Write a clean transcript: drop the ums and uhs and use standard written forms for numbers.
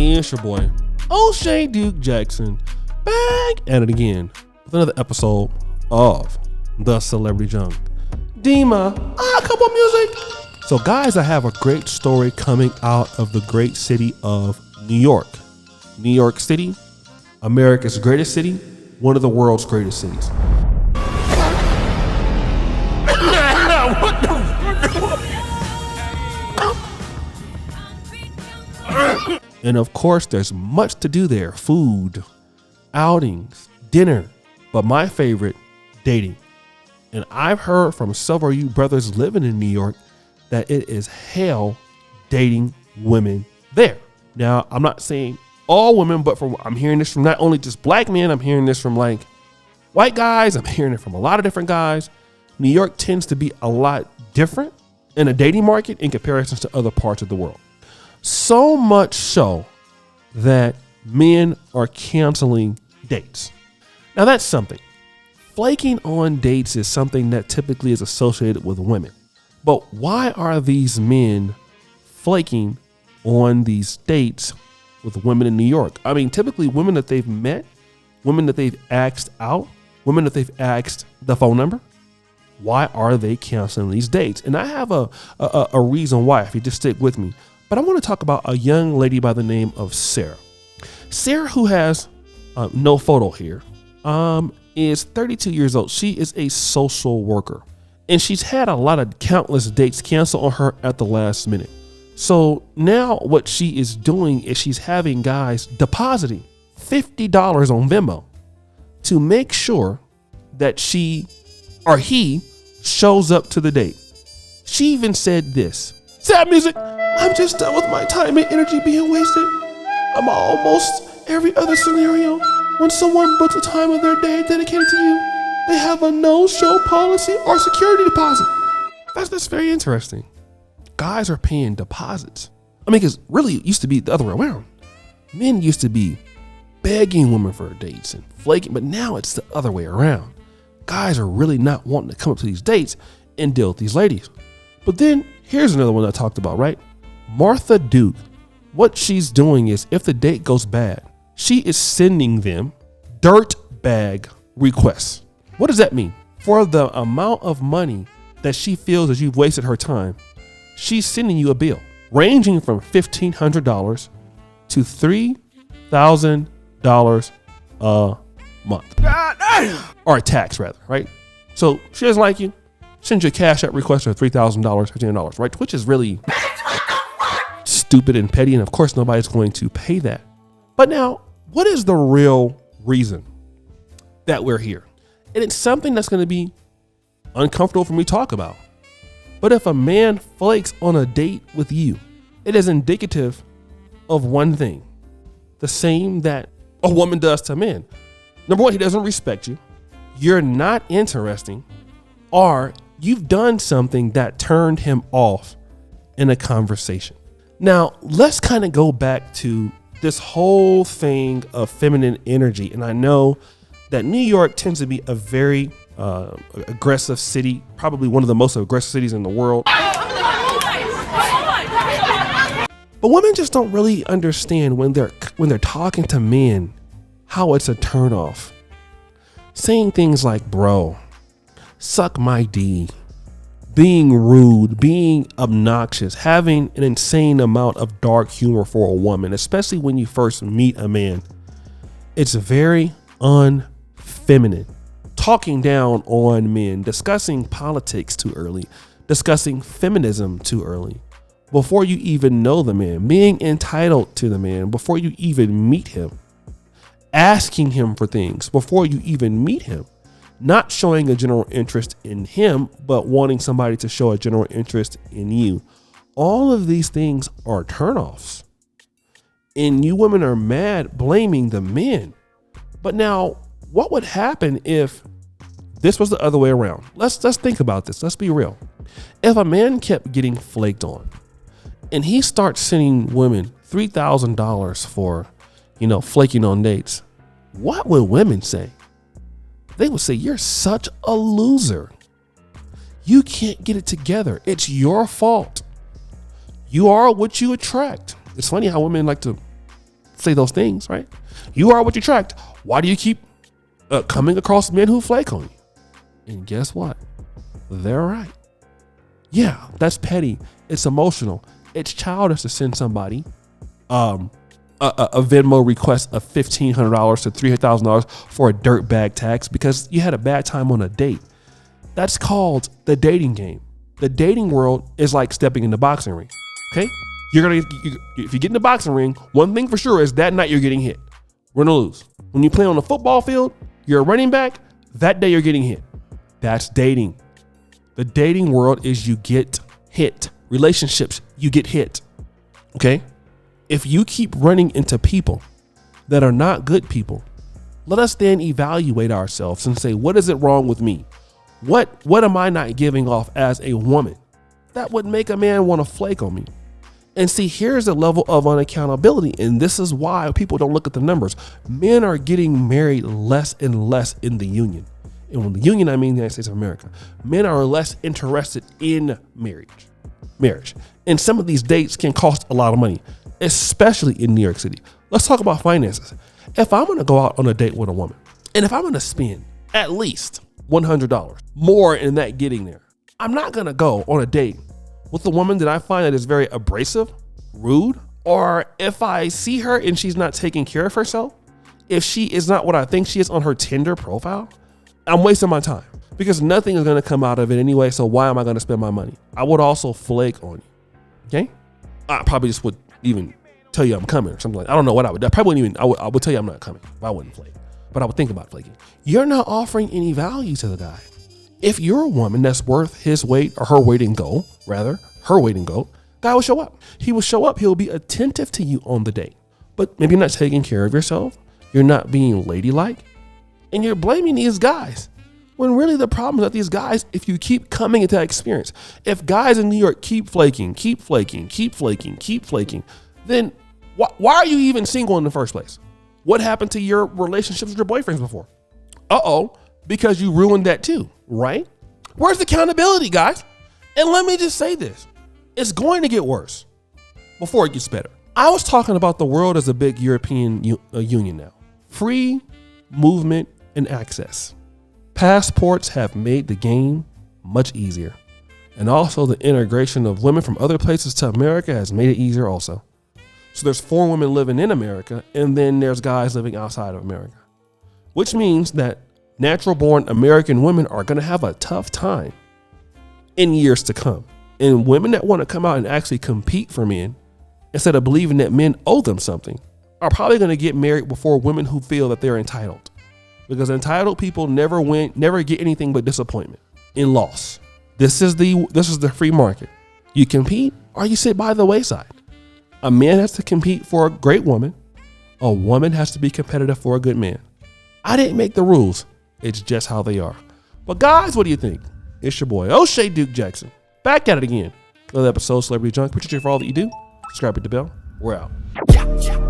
It's your boy, O'Shea Duke Jackson, back at it again with another episode of The Celebrity Junk. Dima, come on music. So guys, I have a great story coming out of the great city of New York. New York City, America's greatest city, one of the world's greatest cities. And of course, there's much to do there. Food, outings, dinner, but my favorite, dating. And I've heard from several of you brothers living in New York that it is hell dating women there. Now, I'm not saying all women, but I'm hearing this from not only just black men, I'm hearing this from like white guys. I'm hearing it from a lot of different guys. New York tends to be a lot different in a dating market in comparison to other parts of the world. So much so that men are canceling dates. Now that's something. Flaking on dates is something that typically is associated with women. But why are these men flaking on these dates with women in New York? I mean, typically women that they've met, women that they've asked out, women that they've asked the phone number. Why are they canceling these dates? And I have a reason why, if you just stick with me. But I want to talk about a young lady by the name of Sarah. Sarah, who has no photo here, is 32 years old. She is a social worker, and she's had a lot of countless dates canceled on her at the last minute. So now what she is doing is she's having guys depositing $50 on Venmo to make sure that she or he shows up to the date. She even said this: "Sad music. I'm just done with my time and energy being wasted. I'm almost every other scenario. When someone books a time of their day dedicated to you, they have a no-show policy or security deposit." That's very interesting. Guys are paying deposits. I mean, because really it used to be the other way around. Men used to be begging women for dates and flaking, but now it's the other way around. Guys are really not wanting to come up to these dates and deal with these ladies. But then here's another one I talked about, right? Martha Duke. What she's doing is, if the date goes bad, she is sending them dirt bag requests. What does that mean? For the amount of money that she feels as you've wasted her time, she's sending you a bill ranging from $1,500 to $3,000 a month. Or a tax, rather, right? So she doesn't like you, sends you a cash app request for $3,000, $1,500, right? Which is really stupid and petty, and of course nobody's going to pay that. But now, what is the real reason that we're here? And it's something that's going to be uncomfortable for me to talk about. But if a man flakes on a date with you, it is indicative of one thing: the same that a woman does to men. Number one, he doesn't respect you. You're not interesting, or you've done something that turned him off in a conversation. Now, let's kind of go back to this whole thing of feminine energy. And I know that New York tends to be a very aggressive city, probably one of the most aggressive cities in the world. But women just don't really understand when they're talking to men how it's a turnoff. Saying things like "bro," "suck my D," being rude, being obnoxious, having an insane amount of dark humor for a woman, especially when you first meet a man. It's very unfeminine. Talking down on men, discussing politics too early, discussing feminism too early, before you even know the man, being entitled to the man before you even meet him, asking him for things before you even meet him, not showing a general interest in him, but wanting somebody to show a general interest in you. All of these things are turnoffs. And you women are mad, blaming the men. But now, what would happen if this was the other way around? Let's think about this. Let's be real. If a man kept getting flaked on and he starts sending women $3,000 for, flaking on dates, what would women say? They would say, "You're such a loser. You can't get it together. It's your fault. You are what you attract." It's funny how women like to say those things, right? You are what you attract. Why do you keep coming across men who flake on you? And guess what? They're right. Yeah, that's petty. It's emotional. It's childish to send somebody a Venmo request of $1,500 to $300,000 for a dirtbag text because you had a bad time on a date. That's called the dating game. The dating world is like stepping in the boxing ring. Okay, if you get in the boxing ring, one thing for sure is that night you're getting hit. Win or lose. When you play on the football field, you're a running back. That day you're getting hit. That's dating. The dating world is you get hit. Relationships, you get hit. Okay? If you keep running into people that are not good people, let us then evaluate ourselves and say, what is it wrong with me? What am I not giving off as a woman that would make a man want to flake on me? And see, here's the level of unaccountability. And this is why people don't look at the numbers. Men are getting married less and less in the union. And when the union, I mean the United States of America. Men are less interested in marriage. And some of these dates can cost a lot of money, especially in New York City. Let's talk about finances. If I'm going to go out on a date with a woman, and if I'm going to spend at least $100 more in that getting there, I'm not going to go on a date with a woman that I find that is very abrasive, rude, or if I see her and she's not taking care of herself, if she is not what I think she is on her Tinder profile, I'm wasting my time because nothing is going to come out of it anyway. So why am I going to spend my money? I would also flake on you. Okay. I probably just would even tell you I'm coming or something like that. I don't know what I would. I probably wouldn't even, I would tell you I'm not coming if I wouldn't flake, but I would think about flaking. You're not offering any value to the guy. If you're a woman that's worth his weight or her weight in gold, guy will show up. He will show up. He'll be attentive to you on the date, but maybe you're not taking care of yourself. You're not being ladylike and you're blaming these guys when really the problem is that these guys, if you keep coming into that experience, if guys in New York keep flaking, then why are you even single in the first place? What happened to your relationships with your boyfriends before? Because you ruined that too, right? Where's the accountability, guys? And let me just say this. It's going to get worse before it gets better. I was talking about the world as a big European union now. Free movement and access. Passports have made the game much easier. And also the integration of women from other places to America has made it easier also. So there's 4 women living in America, and then there's guys living outside of America, which means that natural born American women are going to have a tough time in years to come. And women that want to come out and actually compete for men instead of believing that men owe them something are probably going to get married before women who feel that they're entitled, because entitled people never get anything but disappointment and loss. This is the free market. You compete or you sit by the wayside. A man has to compete for a great woman. A woman has to be competitive for a good man. I didn't make the rules. It's just how they are. But guys, what do you think? It's your boy, O'Shea Duke Jackson. Back at it again. Another episode of Celebrity Junk. Appreciate you for all that you do. Subscribe, hit the bell. We're out.